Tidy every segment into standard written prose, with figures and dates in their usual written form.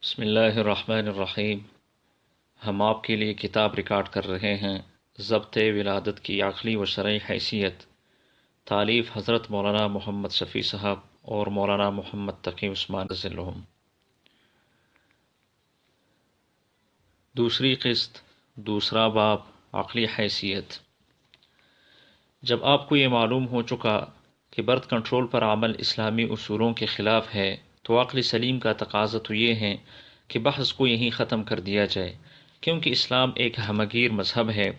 بسم اللہ الرحمن الرحیم۔ ہم آپ کے لیے کتاب ریکارڈ کر رہے ہیں ضبط ولادت کی عقلی و شرعی حیثیت، تالیف حضرت مولانا محمد شفیع صاحب اور مولانا محمد تقی عثمان رضی اللہ عنہم۔ دوسری قسط، دوسرا باب، عقلی حیثیت۔ جب آپ کو یہ معلوم ہو چکا کہ برتھ کنٹرول پر عمل اسلامی اصولوں کے خلاف ہے تو عقل سلیم کا تقاضا تو یہ ہے کہ بحث کو یہیں ختم کر دیا جائے، کیونکہ اسلام ایک ہمگیر مذہب ہے۔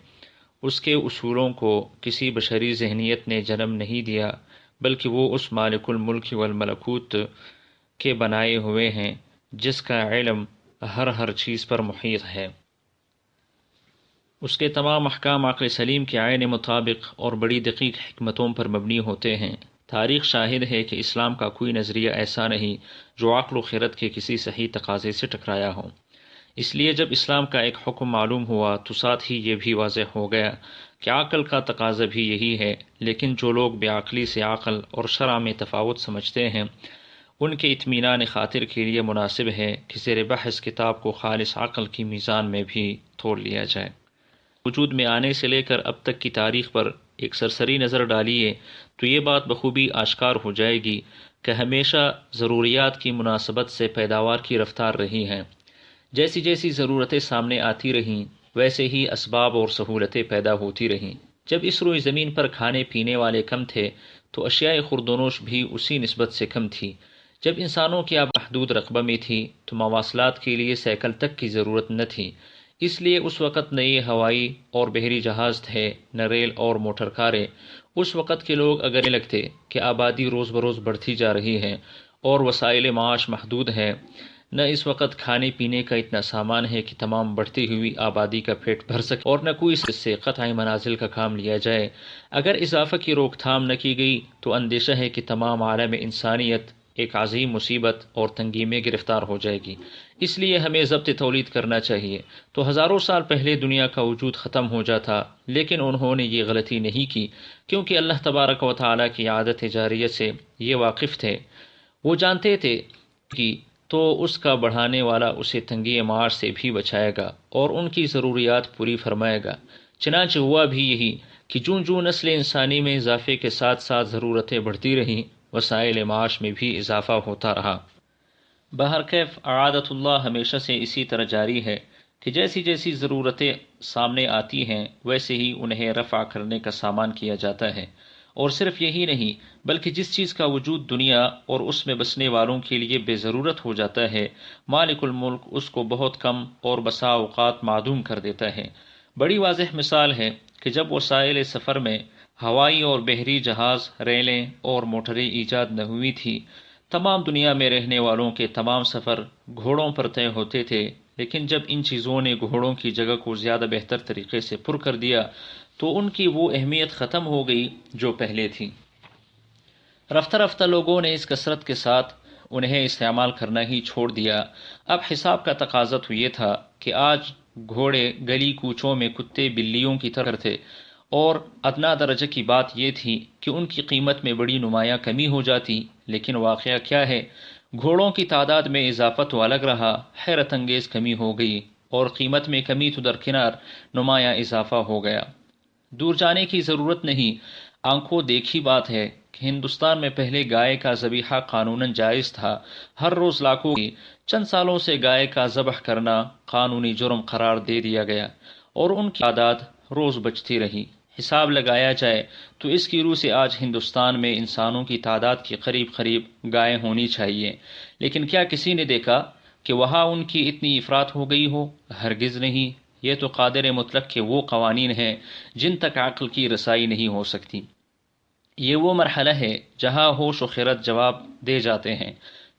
اس کے اصولوں کو کسی بشری ذہنیت نے جنم نہیں دیا، بلکہ وہ اس مالک الملک والملکوت کے بنائے ہوئے ہیں جس کا علم ہر چیز پر محیط ہے۔ اس کے تمام احکام عقل سلیم کے عین مطابق اور بڑی دقیق حکمتوں پر مبنی ہوتے ہیں۔ تاریخ شاہد ہے کہ اسلام کا کوئی نظریہ ایسا نہیں جو عقل و خرد کے کسی صحیح تقاضے سے ٹکرایا ہو۔ اس لیے جب اسلام کا ایک حکم معلوم ہوا تو ساتھ ہی یہ بھی واضح ہو گیا کہ عقل کا تقاضا بھی یہی ہے، لیکن جو لوگ بے عقلی سے عقل اور شرع میں تفاوت سمجھتے ہیں ان کے اطمینان خاطر کے لیے مناسب ہے کہ زیر بحث کتاب کو خالص عقل کی میزان میں بھی تول لیا جائے۔ وجود میں آنے سے لے کر اب تک کی تاریخ پر ایک سرسری نظر ڈالیے تو یہ بات بخوبی آشکار ہو جائے گی کہ ہمیشہ ضروریات کی مناسبت سے پیداوار کی رفتار رہی ہے۔ جیسی جیسی ضرورتیں سامنے آتی رہیں ویسے ہی اسباب اور سہولتیں پیدا ہوتی رہیں۔ جب اس روئے زمین پر کھانے پینے والے کم تھے تو اشیاء خوردونوش بھی اسی نسبت سے کم تھی۔ جب انسانوں کی آب محدود رقبہ میں تھی تو مواصلات کے لیے سائیکل تک کی ضرورت نہ تھی، اس لیے اس وقت نہ یہ ہوائی اور بحری جہاز تھے نہ ریل اور موٹر کاریں۔ اس وقت کے لوگ اگر یہ لگتے کہ آبادی روز بروز بڑھتی جا رہی ہے اور وسائل معاش محدود ہے، نہ اس وقت کھانے پینے کا اتنا سامان ہے کہ تمام بڑھتی ہوئی آبادی کا پیٹ بھر سکے، اور نہ کوئی اس سے قطع منازل کا کام لیا جائے، اگر اضافہ کی روک تھام نہ کی گئی تو اندیشہ ہے کہ تمام عالم انسانیت ایک عظیم مصیبت اور تنگی میں گرفتار ہو جائے گی۔ اس لیے ہمیں ضبط تولید کرنا چاہیے۔ تو ہزاروں سال پہلے دنیا کا وجود ختم ہو جاتا، لیکن انہوں نے یہ غلطی نہیں کی، کیونکہ اللہ تبارک و تعالیٰ کی عادت جاریہ سے یہ واقف تھے۔ وہ جانتے تھے کہ تو اس کا بڑھانے والا اسے تنگی معاش سے بھی بچائے گا اور ان کی ضروریات پوری فرمائے گا۔ چنانچہ ہوا بھی یہی کہ جوں نسل انسانی میں اضافے کے ساتھ ساتھ ضرورتیں بڑھتی رہیں، وسائل معاش میں بھی اضافہ ہوتا رہا۔ بہرکیف عادت اللہ ہمیشہ سے اسی طرح جاری ہے کہ جیسی جیسی ضرورتیں سامنے آتی ہیں ویسے ہی انہیں رفع کرنے کا سامان کیا جاتا ہے۔ اور صرف یہی نہیں بلکہ جس چیز کا وجود دنیا اور اس میں بسنے والوں کے لیے بے ضرورت ہو جاتا ہے، مالک الملک اس کو بہت کم اور بسا اوقات معدوم کر دیتا ہے۔ بڑی واضح مثال ہے کہ جب وسائل سفر میں ہوائی اور بحری جہاز، ریلیں اور موٹریں ایجاد نہ ہوئی تھی، تمام دنیا میں رہنے والوں کے تمام سفر گھوڑوں پر طے ہوتے تھے، لیکن جب ان چیزوں نے گھوڑوں کی جگہ کو زیادہ بہتر طریقے سے پر کر دیا تو ان کی وہ اہمیت ختم ہو گئی جو پہلے تھی۔ رفتہ رفتہ لوگوں نے اس کثرت کے ساتھ انہیں استعمال کرنا ہی چھوڑ دیا۔ اب حساب کا تقاضا تو یہ تھا کہ آج گھوڑے گلی کوچوں میں کتے بلیوں کی طرح تھے، اور ادنا درجہ کی بات یہ تھی کہ ان کی قیمت میں بڑی نمایاں کمی ہو جاتی، لیکن واقعہ کیا ہے؟ گھوڑوں کی تعداد میں اضافہ تو الگ رہا، حیرت انگیز کمی ہو گئی، اور قیمت میں کمی تو درکنار نمایاں اضافہ ہو گیا۔ دور جانے کی ضرورت نہیں، آنکھوں دیکھی بات ہے کہ ہندوستان میں پہلے گائے کا ذبیحہ قانوناً جائز تھا، ہر روز لاکھوں کی، چند سالوں سے گائے کا ذبح کرنا قانونی جرم قرار دے دیا گیا اور ان کی تعداد روز بچتی رہی۔ حساب لگایا جائے تو اس کی روح سے آج ہندوستان میں انسانوں کی تعداد کے قریب گائے ہونی چاہیے، لیکن کیا کسی نے دیکھا کہ وہاں ان کی اتنی افراط ہو گئی ہو؟ ہرگز نہیں۔ یہ تو قادر مطلق کے وہ قوانین ہیں جن تک عقل کی رسائی نہیں ہو سکتی۔ یہ وہ مرحلہ ہے جہاں ہوش و خرد جواب دے جاتے ہیں،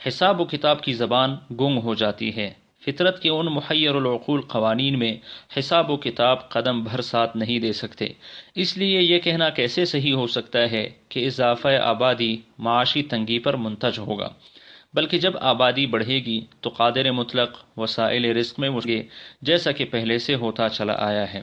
حساب و کتاب کی زبان گنگ ہو جاتی ہے۔ فطرت کے ان محیر العقول قوانین میں حساب و کتاب قدم بھر ساتھ نہیں دے سکتے۔ اس لیے یہ کہنا کیسے صحیح ہو سکتا ہے کہ اضافہ آبادی معاشی تنگی پر منتج ہوگا، بلکہ جب آبادی بڑھے گی تو قادر مطلق وسائل رزق میں مشکل جیسا کہ پہلے سے ہوتا چلا آیا ہے۔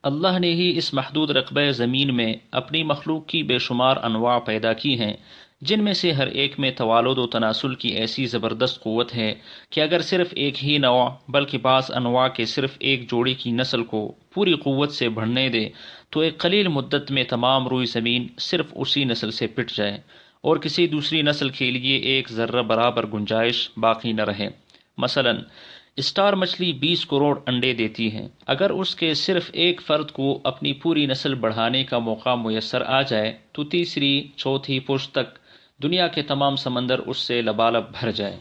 اللہ نے ہی اس محدود رقبہ زمین میں اپنی مخلوق کی بے شمار انواع پیدا کی ہیں، جن میں سے ہر ایک میں توالد و تناسل کی ایسی زبردست قوت ہے کہ اگر صرف ایک ہی نوع بلکہ بعض انواع کے صرف ایک جوڑی کی نسل کو پوری قوت سے بڑھنے دے تو ایک قلیل مدت میں تمام روئی زمین صرف اسی نسل سے پٹ جائے اور کسی دوسری نسل کے لیے ایک ذرہ برابر گنجائش باقی نہ رہے۔ مثلا اسٹار مچھلی 20 کروڑ انڈے دیتی ہے۔ اگر اس کے صرف ایک فرد کو اپنی پوری نسل بڑھانے کا موقع میسر آ جائے تو تیسری چوتھی پشت تک دنیا کے تمام سمندر اس سے لبالب بھر جائے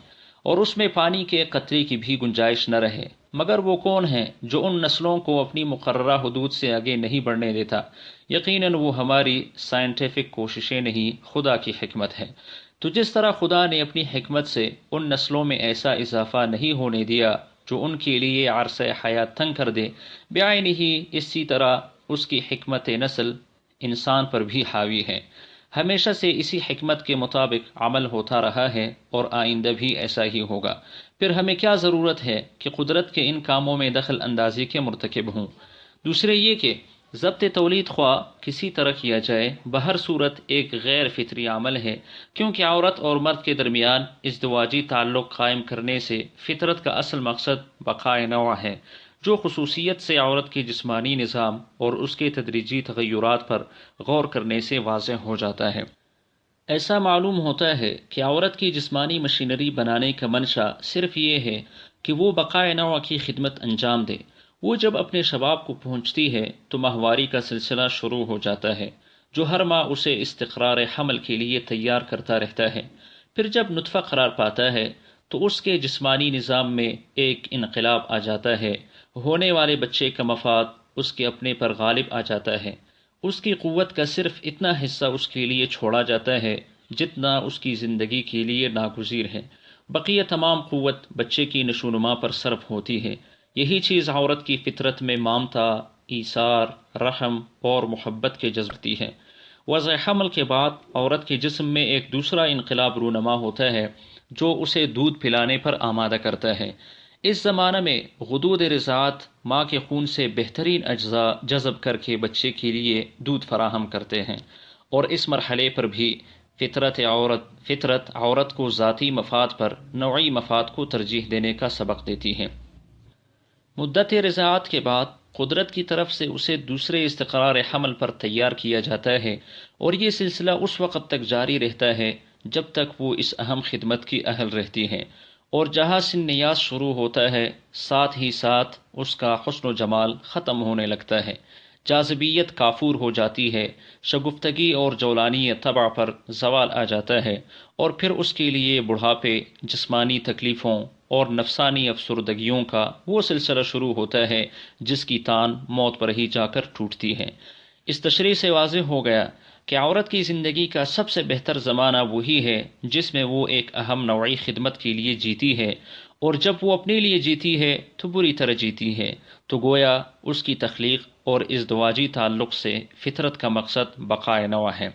اور اس میں پانی کے قطرے کی بھی گنجائش نہ رہے، مگر وہ کون ہے جو ان نسلوں کو اپنی مقررہ حدود سے آگے نہیں بڑھنے دیتا؟ یقیناً وہ ہماری سائنٹیفک کوششیں نہیں، خدا کی حکمت ہے۔ تو جس طرح خدا نے اپنی حکمت سے ان نسلوں میں ایسا اضافہ نہیں ہونے دیا جو ان کے لیے عرصہ حیات تنگ کر دے، بعینہ ہی اسی طرح اس کی حکمت نسل انسان پر بھی حاوی ہے۔ ہمیشہ سے اسی حکمت کے مطابق عمل ہوتا رہا ہے اور آئندہ بھی ایسا ہی ہوگا۔ پھر ہمیں کیا ضرورت ہے کہ قدرت کے ان کاموں میں دخل اندازی کے مرتکب ہوں؟ دوسرے یہ کہ ضبط تولید خواہ کسی طرح کیا جائے بہر صورت ایک غیر فطری عمل ہے، کیونکہ عورت اور مرد کے درمیان ازدواجی تعلق قائم کرنے سے فطرت کا اصل مقصد بقائے نوع ہے، جو خصوصیت سے عورت کے جسمانی نظام اور اس کے تدریجی تغیرات پر غور کرنے سے واضح ہو جاتا ہے۔ ایسا معلوم ہوتا ہے کہ عورت کی جسمانی مشینری بنانے کا منشا صرف یہ ہے کہ وہ بقائے نوع کی خدمت انجام دے۔ وہ جب اپنے شباب کو پہنچتی ہے تو ماہواری کا سلسلہ شروع ہو جاتا ہے، جو ہر ماہ اسے استقرار حمل کے لیے تیار کرتا رہتا ہے۔ پھر جب نطفہ قرار پاتا ہے تو اس کے جسمانی نظام میں ایک انقلاب آ جاتا ہے، ہونے والے بچے کا مفاد اس کے اپنے پر غالب آ جاتا ہے۔ اس کی قوت کا صرف اتنا حصہ اس کے لیے چھوڑا جاتا ہے جتنا اس کی زندگی کے لیے ناگزیر ہے، بقیہ تمام قوت بچے کی نشوونما پر صرف ہوتی ہے۔ یہی چیز عورت کی فطرت میں مامتا، ایثار، رحم اور محبت کے جذبتی ہے۔ وضع حمل کے بعد عورت کے جسم میں ایک دوسرا انقلاب رونما ہوتا ہے جو اسے دودھ پلانے پر آمادہ کرتا ہے۔ اس زمانہ میں غدود رضاعت ماں کے خون سے بہترین اجزاء جذب کر کے بچے کے لیے دودھ فراہم کرتے ہیں، اور اس مرحلے پر بھی فطرت عورت کو ذاتی مفاد پر نوعی مفاد کو ترجیح دینے کا سبق دیتی ہے۔ مدت رضاعت کے بعد قدرت کی طرف سے اسے دوسرے استقرار حمل پر تیار کیا جاتا ہے، اور یہ سلسلہ اس وقت تک جاری رہتا ہے جب تک وہ اس اہم خدمت کی اہل رہتی ہے، اور جہاں سن نیاز شروع ہوتا ہے ساتھ ہی ساتھ اس کا حسن و جمال ختم ہونے لگتا ہے، جاذبیت کافور ہو جاتی ہے، شگفتگی اور جولانی طبع پر زوال آ جاتا ہے، اور پھر اس کے لیے بڑھاپے، جسمانی تکلیفوں اور نفسانی افسردگیوں کا وہ سلسلہ شروع ہوتا ہے جس کی تان موت پر ہی جا کر ٹوٹتی ہے۔ اس تشریح سے واضح ہو گیا کہ عورت کی زندگی کا سب سے بہتر زمانہ وہی ہے جس میں وہ ایک اہم نوعی خدمت کے لیے جیتی ہے، اور جب وہ اپنے لیے جیتی ہے تو بری طرح جیتی ہے، تو گویا اس کی تخلیق اور ازدواجی تعلق سے فطرت کا مقصد بقائے نوع ہے۔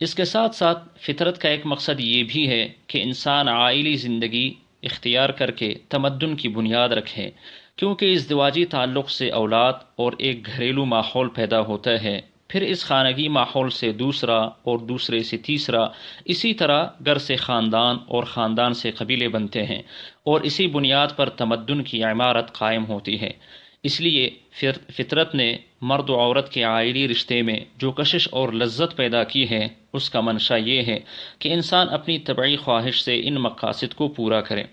اس کے ساتھ ساتھ فطرت کا ایک مقصد یہ بھی ہے کہ انسان عائلی زندگی اختیار کر کے تمدن کی بنیاد رکھے، کیونکہ ازدواجی تعلق سے اولاد اور ایک گھریلو ماحول پیدا ہوتا ہے، پھر اس خانگی ماحول سے دوسرا اور دوسرے سے تیسرا، اسی طرح گھر سے خاندان اور خاندان سے قبیلے بنتے ہیں، اور اسی بنیاد پر تمدن کی عمارت قائم ہوتی ہے۔ اس لیے فطرت نے مرد و عورت کے عائلی رشتے میں جو کشش اور لذت پیدا کی ہے، اس کا منشا یہ ہے کہ انسان اپنی طبعی خواہش سے ان مقاصد کو پورا کرے۔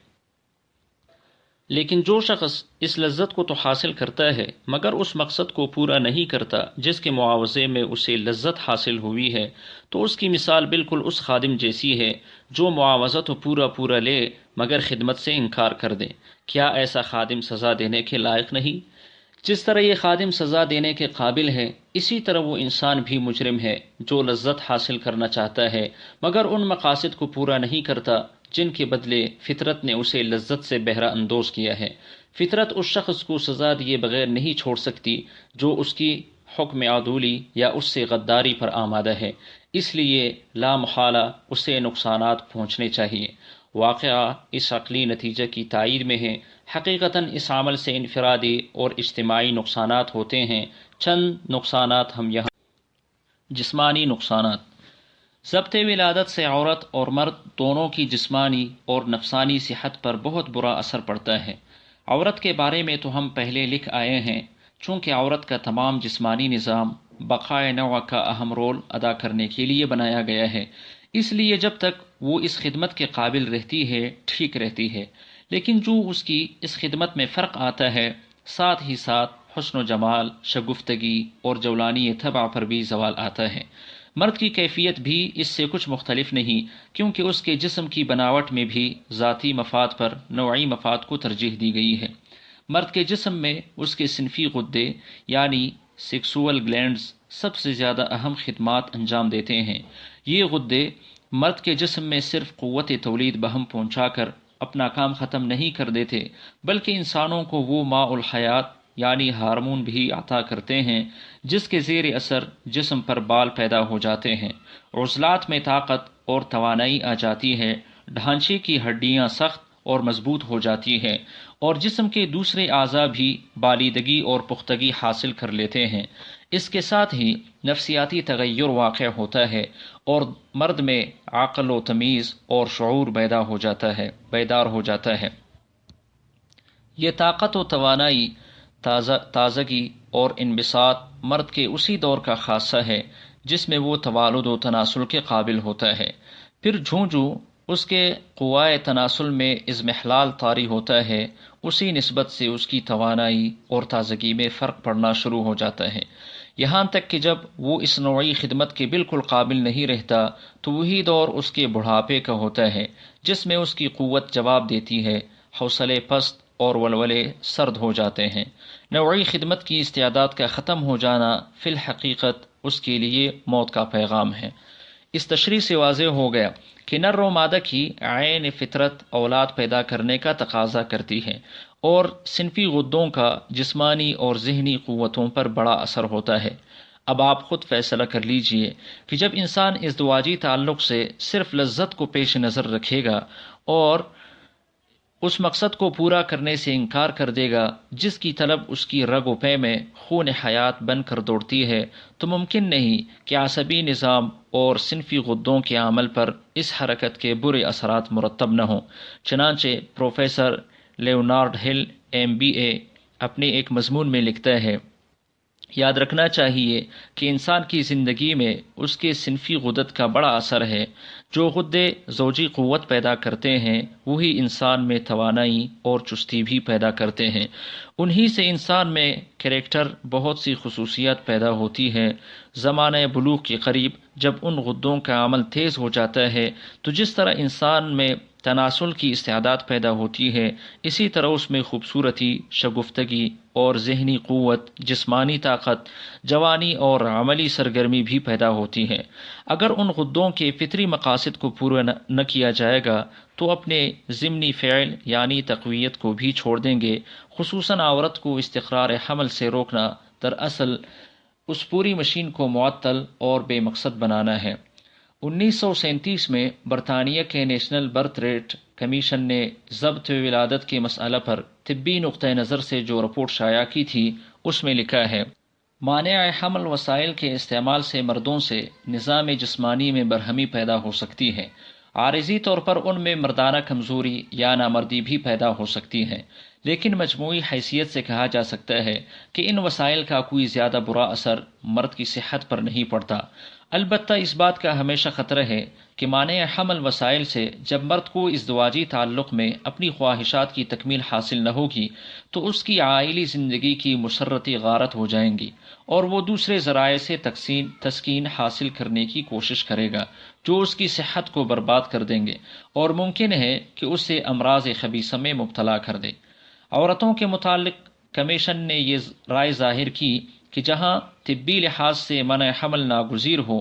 لیکن جو شخص اس لذت کو تو حاصل کرتا ہے مگر اس مقصد کو پورا نہیں کرتا جس کے معاوضے میں اسے لذت حاصل ہوئی ہے، تو اس کی مثال بالکل اس خادم جیسی ہے جو معاوضہ تو پورا لے مگر خدمت سے انکار کر دے۔ کیا ایسا خادم سزا دینے کے لائق نہیں؟ جس طرح یہ خادم سزا دینے کے قابل ہے، اسی طرح وہ انسان بھی مجرم ہے جو لذت حاصل کرنا چاہتا ہے مگر ان مقاصد کو پورا نہیں کرتا جن کے بدلے فطرت نے اسے لذت سے بہرہ اندوز کیا ہے۔ فطرت اس شخص کو سزا دیے بغیر نہیں چھوڑ سکتی جو اس کی حکم عدولی یا اس سے غداری پر آمادہ ہے، اس لیے لا محالہ اسے نقصانات پہنچنے چاہیے۔ واقعہ اس عقلی نتیجہ کی تائید میں ہے۔ حقیقتاً اس عمل سے انفرادی اور اجتماعی نقصانات ہوتے ہیں۔ چند نقصانات ہم یہاں جسمانی نقصانات۔ ضبط ولادت سے عورت اور مرد دونوں کی جسمانی اور نفسانی صحت پر بہت برا اثر پڑتا ہے۔ عورت کے بارے میں تو ہم پہلے لکھ آئے ہیں، چونکہ عورت کا تمام جسمانی نظام بقائے نوع کا اہم رول ادا کرنے کے لیے بنایا گیا ہے، اس لیے جب تک وہ اس خدمت کے قابل رہتی ہے ٹھیک رہتی ہے، لیکن جو اس کی اس خدمت میں فرق آتا ہے، ساتھ ہی ساتھ حسن و جمال، شگفتگی اور جولانی طبع پر بھی زوال آتا ہے۔ مرد کی کیفیت بھی اس سے کچھ مختلف نہیں، کیونکہ اس کے جسم کی بناوٹ میں بھی ذاتی مفاد پر نوعی مفاد کو ترجیح دی گئی ہے۔ مرد کے جسم میں اس کے صنفی غدے یعنی سیکسول گلینڈز سب سے زیادہ اہم خدمات انجام دیتے ہیں۔ یہ غدے مرد کے جسم میں صرف قوت تولید بہم پہنچا کر اپنا کام ختم نہیں کر دیتے، بلکہ انسانوں کو وہ ماء الحیات یعنی ہارمون بھی عطا کرتے ہیں جس کے زیر اثر جسم پر بال پیدا ہو جاتے ہیں، عضلات میں طاقت اور توانائی آ جاتی ہے، ڈھانچے کی ہڈیاں سخت اور مضبوط ہو جاتی ہیں، اور جسم کے دوسرے اعضاء بھی بالیدگی اور پختگی حاصل کر لیتے ہیں۔ اس کے ساتھ ہی نفسیاتی تغیر واقع ہوتا ہے اور مرد میں عقل و تمیز اور شعور بیدار ہو جاتا ہے۔ یہ طاقت و توانائی، تازگی اور انبساط مرد کے اسی دور کا خاصہ ہے جس میں وہ توالد و تناسل کے قابل ہوتا ہے۔ پھر جوں اس کے قوائے تناسل میں اضمحلال طاری ہوتا ہے، اسی نسبت سے اس کی توانائی اور تازگی میں فرق پڑنا شروع ہو جاتا ہے، یہاں تک کہ جب وہ اس نوعی خدمت کے بالکل قابل نہیں رہتا تو وہی دور اس کے بڑھاپے کا ہوتا ہے جس میں اس کی قوت جواب دیتی ہے، حوصلے پست اور ولولے سرد ہو جاتے ہیں۔ نوعی خدمت کی استعداد کا ختم ہو جانا فی الحقیقت اس کے لیے موت کا پیغام ہے۔ اس تشریح سے واضح ہو گیا کہ نر و مادہ کی عین فطرت اولاد پیدا کرنے کا تقاضا کرتی ہے، اور صنفی غدوں کا جسمانی اور ذہنی قوتوں پر بڑا اثر ہوتا ہے۔ اب آپ خود فیصلہ کر لیجئے کہ جب انسان ازدواجی تعلق سے صرف لذت کو پیش نظر رکھے گا اور اس مقصد کو پورا کرنے سے انکار کر دے گا جس کی طلب اس کی رگ و پے میں خون حیات بن کر دوڑتی ہے، تو ممکن نہیں کہ عصبی نظام اور صنفی غدوں کے عمل پر اس حرکت کے برے اثرات مرتب نہ ہوں۔ چنانچہ پروفیسر لیونارڈ ہل MBA اپنے ایک مضمون میں لکھتا ہے، یاد رکھنا چاہیے کہ انسان کی زندگی میں اس کے صنفی غدت کا بڑا اثر ہے۔ جو غدے زوجی قوت پیدا کرتے ہیں وہی انسان میں توانائی اور چستی بھی پیدا کرتے ہیں، انہی سے انسان میں کریکٹر بہت سی خصوصیات پیدا ہوتی ہے۔ زمانہ بلوغ کے قریب جب ان غدوں کا عمل تیز ہو جاتا ہے تو جس طرح انسان میں تناسل کی استعداد پیدا ہوتی ہے، اسی طرح اس میں خوبصورتی، شگفتگی اور ذہنی قوت، جسمانی طاقت، جوانی اور عملی سرگرمی بھی پیدا ہوتی ہے۔ اگر ان غدوں کے فطری مقاصد کو پورا نہ کیا جائے گا تو اپنے ضمنی فعل یعنی تقویت کو بھی چھوڑ دیں گے۔ خصوصاً عورت کو استقرار حمل سے روکنا دراصل اس پوری مشین کو معطل اور بے مقصد بنانا ہے۔ 1937 میں برطانیہ کے نیشنل برتھ ریٹ کمیشن نے ضبط ولادت کے مسئلہ پر طبی نقطہ نظر سے جو رپورٹ شائع کی تھی، اس میں لکھا ہے، مانع حمل وسائل کے استعمال سے مردوں سے نظام جسمانی میں برہمی پیدا ہو سکتی ہے۔ عارضی طور پر ان میں مردانہ کمزوری یا نامردی بھی پیدا ہو سکتی ہے، لیکن مجموعی حیثیت سے کہا جا سکتا ہے کہ ان وسائل کا کوئی زیادہ برا اثر مرد کی صحت پر نہیں پڑتا۔ البتہ اس بات کا ہمیشہ خطرہ ہے کہ مانع حمل وسائل سے جب مرد کو ازدواجی تعلق میں اپنی خواہشات کی تکمیل حاصل نہ ہوگی تو اس کی عائلی زندگی کی مسرتی غارت ہو جائیں گی، اور وہ دوسرے ذرائع سے تسکین حاصل کرنے کی کوشش کرے گا جو اس کی صحت کو برباد کر دیں گے اور ممکن ہے کہ اسے امراض خبیثہ میں مبتلا کر دے۔ عورتوں کے متعلق کمیشن نے یہ رائے ظاہر کی کہ جہاں طبی لحاظ سے منع حمل ناگزیر ہو،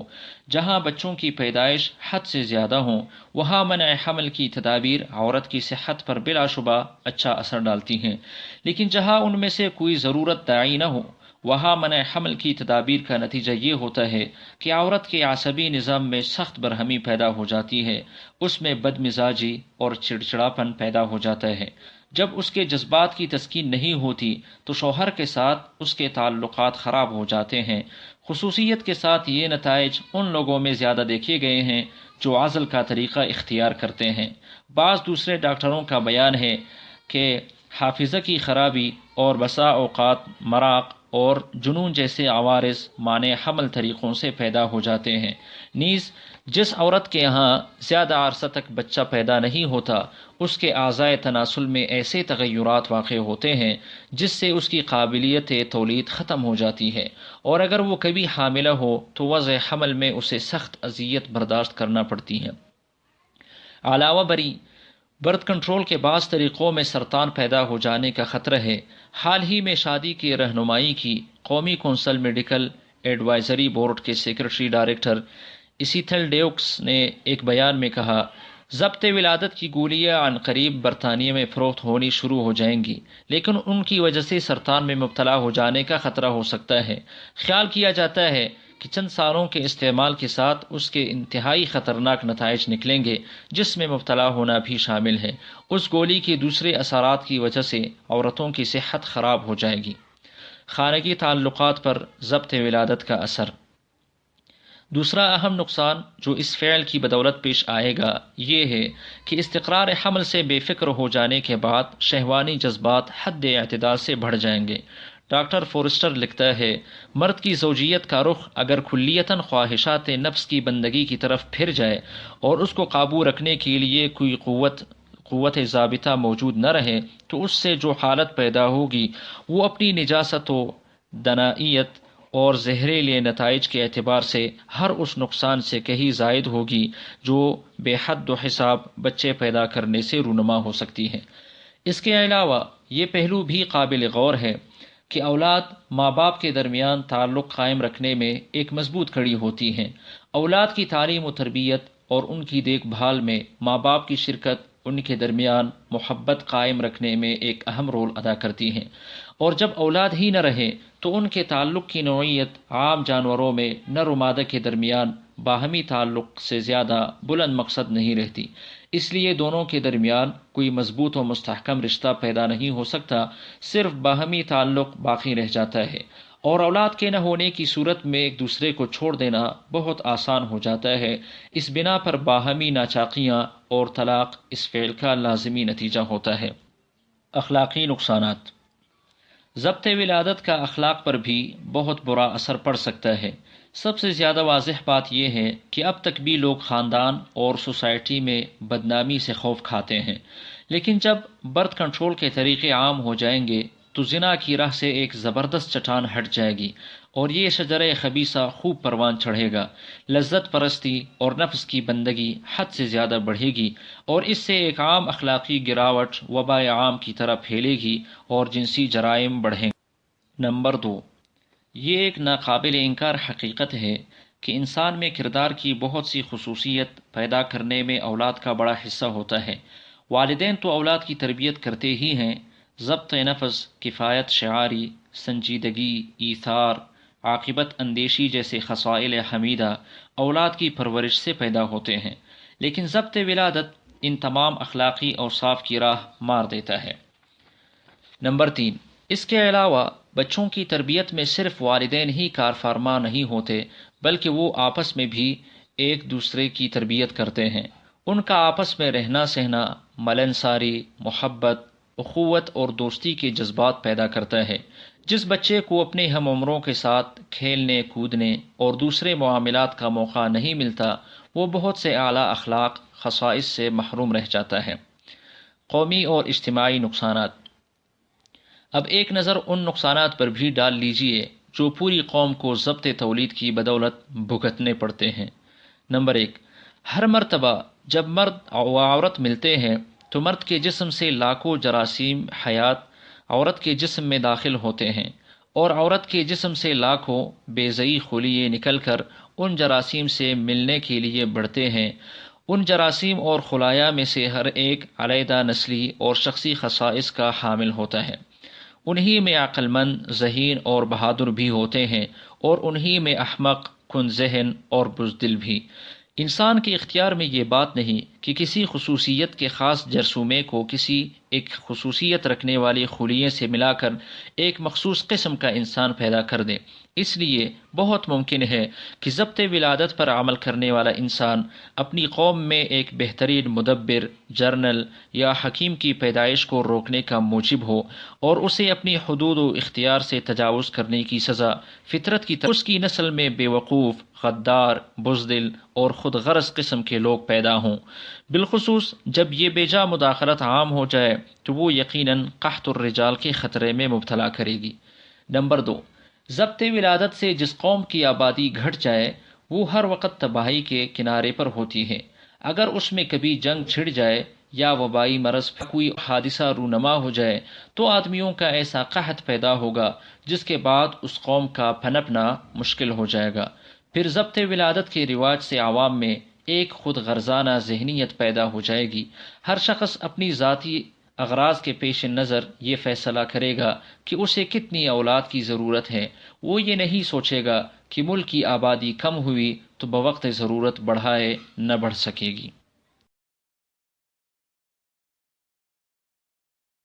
جہاں بچوں کی پیدائش حد سے زیادہ ہوں، وہاں منع حمل کی تدابیر عورت کی صحت پر بلا شبہ اچھا اثر ڈالتی ہیں، لیکن جہاں ان میں سے کوئی ضرورت داعی نہ ہو، وہاں منع حمل کی تدابیر کا نتیجہ یہ ہوتا ہے کہ عورت کے عصبی نظام میں سخت برہمی پیدا ہو جاتی ہے، اس میں بد مزاجی اور چڑچڑاپن پیدا ہو جاتا ہے۔ جب اس کے جذبات کی تسکین نہیں ہوتی تو شوہر کے ساتھ اس کے تعلقات خراب ہو جاتے ہیں، خصوصیت کے ساتھ یہ نتائج ان لوگوں میں زیادہ دیکھے گئے ہیں جو عزل کا طریقہ اختیار کرتے ہیں۔ بعض دوسرے ڈاکٹروں کا بیان ہے کہ حافظہ کی خرابی اور بسا اوقات مراق اور جنون جیسے عوارض مانع حمل طریقوں سے پیدا ہو جاتے ہیں۔ نیز جس عورت کے ہاں زیادہ عرصہ تک بچہ پیدا نہیں ہوتا، اس کے اعضائے تناسل میں ایسے تغیرات واقع ہوتے ہیں جس سے اس کی قابلیت تولید ختم ہو جاتی ہے، اور اگر وہ کبھی حاملہ ہو تو وضع حمل میں اسے سخت اذیت برداشت کرنا پڑتی ہے۔ علاوہ بری برتھ کنٹرول کے بعض طریقوں میں سرطان پیدا ہو جانے کا خطرہ ہے۔ حال ہی میں شادی کی رہنمائی کی قومی کونسل میڈیکل ایڈوائزری بورڈ کے سیکرٹری ڈائریکٹر اسیتھل ڈیوکس نے ایک بیان میں کہا، ضبط ولادت کی گولیاں عنقریب برطانیہ میں فروخت ہونی شروع ہو جائیں گی، لیکن ان کی وجہ سے سرطان میں مبتلا ہو جانے کا خطرہ ہو سکتا ہے۔ خیال کیا جاتا ہے کہ چند سالوں کے استعمال کے ساتھ اس کے انتہائی خطرناک نتائج نکلیں گے، جس میں مبتلا ہونا بھی شامل ہے۔ اس گولی کے دوسرے اثرات کی وجہ سے عورتوں کی صحت خراب ہو جائے گی۔ خانگی تعلقات پر ضبط ولادت کا اثر۔ دوسرا اہم نقصان جو اس فعل کی بدولت پیش آئے گا یہ ہے کہ استقرار حمل سے بے فکر ہو جانے کے بعد شہوانی جذبات حد اعتدال سے بڑھ جائیں گے۔ ڈاکٹر فورسٹر لکھتا ہے، مرد کی زوجیت کا رخ اگر کلیتاً خواہشات نفس کی بندگی کی طرف پھر جائے اور اس کو قابو رکھنے کے لیے کوئی قوت ضابطہ موجود نہ رہے تو اس سے جو حالت پیدا ہوگی وہ اپنی نجاست و دنائیت اور زہریلے نتائج کے اعتبار سے ہر اس نقصان سے کہیں زائد ہوگی جو بے حد و حساب بچے پیدا کرنے سے رونما ہو سکتی ہے۔ اس کے علاوہ یہ پہلو بھی قابل غور ہے کہ اولاد ماں باپ کے درمیان تعلق قائم رکھنے میں ایک مضبوط کڑی ہوتی ہیں۔ اولاد کی تعلیم و تربیت اور ان کی دیکھ بھال میں ماں باپ کی شرکت ان کے درمیان محبت قائم رکھنے میں ایک اہم رول ادا کرتی ہے، اور جب اولاد ہی نہ رہے تو ان کے تعلق کی نوعیت عام جانوروں میں نر و مادہ کے درمیان باہمی تعلق سے زیادہ بلند مقصد نہیں رہتی۔ اس لیے دونوں کے درمیان کوئی مضبوط و مستحکم رشتہ پیدا نہیں ہو سکتا، صرف باہمی تعلق باقی رہ جاتا ہے، اور اولاد کے نہ ہونے کی صورت میں ایک دوسرے کو چھوڑ دینا بہت آسان ہو جاتا ہے۔ اس بنا پر باہمی ناچاقیاں اور طلاق اس فعل کا لازمی نتیجہ ہوتا ہے۔ اخلاقی نقصانات۔ ضبط ولادت کا اخلاق پر بھی بہت برا اثر پڑ سکتا ہے۔ سب سے زیادہ واضح بات یہ ہے کہ اب تک بھی لوگ خاندان اور سوسائٹی میں بدنامی سے خوف کھاتے ہیں، لیکن جب برتھ کنٹرول کے طریقے عام ہو جائیں گے تو زنا کی راہ سے ایک زبردست چٹان ہٹ جائے گی اور یہ شجرہ خبیثہ خوب پروان چڑھے گا۔ لذت پرستی اور نفس کی بندگی حد سے زیادہ بڑھے گی، اور اس سے ایک عام اخلاقی گراوٹ وبا عام کی طرح پھیلے گی اور جنسی جرائم بڑھیں گے۔ نمبر 2، یہ ایک ناقابل انکار حقیقت ہے کہ انسان میں کردار کی بہت سی خصوصیت پیدا کرنے میں اولاد کا بڑا حصہ ہوتا ہے۔ والدین تو اولاد کی تربیت کرتے ہی ہیں۔ ضبط نفس، کفایت شعاری، سنجیدگی، ایثار، عاقبت اندیشی جیسے خصائل حمیدہ اولاد کی پرورش سے پیدا ہوتے ہیں، لیکن ضبط ولادت ان تمام اخلاقی اوصاف کی راہ مار دیتا ہے۔ نمبر 3، اس کے علاوہ بچوں کی تربیت میں صرف والدین ہی کار فرما نہیں ہوتے، بلکہ وہ آپس میں بھی ایک دوسرے کی تربیت کرتے ہیں۔ ان کا آپس میں رہنا سہنا ملنساری، محبت، اخوت اور دوستی کے جذبات پیدا کرتا ہے۔ جس بچے کو اپنے ہم عمروں کے ساتھ کھیلنے کودنے اور دوسرے معاملات کا موقع نہیں ملتا، وہ بہت سے اعلیٰ اخلاق خصائص سے محروم رہ جاتا ہے۔ قومی اور اجتماعی نقصانات۔ اب ایک نظر ان نقصانات پر بھی ڈال لیجئے جو پوری قوم کو ضبط تولید کی بدولت بھگتنے پڑتے ہیں۔ نمبر 1، ہر مرتبہ جب مرد و عورت ملتے ہیں تو مرد کے جسم سے لاکھوں جراثیم حیات عورت کے جسم میں داخل ہوتے ہیں، اور عورت کے جسم سے لاکھوں بے ضعی خلیے نکل کر ان جراثیم سے ملنے کے لیے بڑھتے ہیں۔ ان جراثیم اور خلایا میں سے ہر ایک علیحدہ نسلی اور شخصی خصائص کا حامل ہوتا ہے۔ انہی میں عقل مند، ذہین اور بہادر بھی ہوتے ہیں، اور انہی میں احمق، کن ذہن اور بزدل بھی۔ انسان کے اختیار میں یہ بات نہیں کہ کسی خصوصیت کے خاص جرثومے کو کسی ایک خصوصیت رکھنے والی خلیے سے ملا کر ایک مخصوص قسم کا انسان پیدا کر دے۔ اس لیے بہت ممکن ہے کہ ضبط ولادت پر عمل کرنے والا انسان اپنی قوم میں ایک بہترین مدبر، جرنل یا حکیم کی پیدائش کو روکنے کا موجب ہو، اور اسے اپنی حدود و اختیار سے تجاوز کرنے کی سزا فطرت کی طرف اس کی نسل میں بے وقوف، غدار، بزدل اور خود غرض قسم کے لوگ پیدا ہوں۔ بالخصوص جب یہ بے جا مداخلت عام ہو جائے تو وہ یقیناً قحط الرجال کے خطرے میں مبتلا کرے گی۔ نمبر 2، ضبط ولادت سے جس قوم کی آبادی گھٹ جائے وہ ہر وقت تباہی کے کنارے پر ہوتی ہے۔ اگر اس میں کبھی جنگ چھڑ جائے یا وبائی مرض کوئی حادثہ رونما ہو جائے تو آدمیوں کا ایسا قحط پیدا ہوگا جس کے بعد اس قوم کا پنپنا مشکل ہو جائے گا۔ پھر ضبط ولادت کے رواج سے عوام میں ایک خود غرضانہ ذہنیت پیدا ہو جائے گی۔ ہر شخص اپنی ذاتی اغراض کے پیش نظر یہ فیصلہ کرے گا کہ اسے کتنی اولاد کی ضرورت ہے۔ وہ یہ نہیں سوچے گا کہ ملک کی آبادی کم ہوئی تو بوقت ضرورت بڑھائے نہ بڑھ سکے گی۔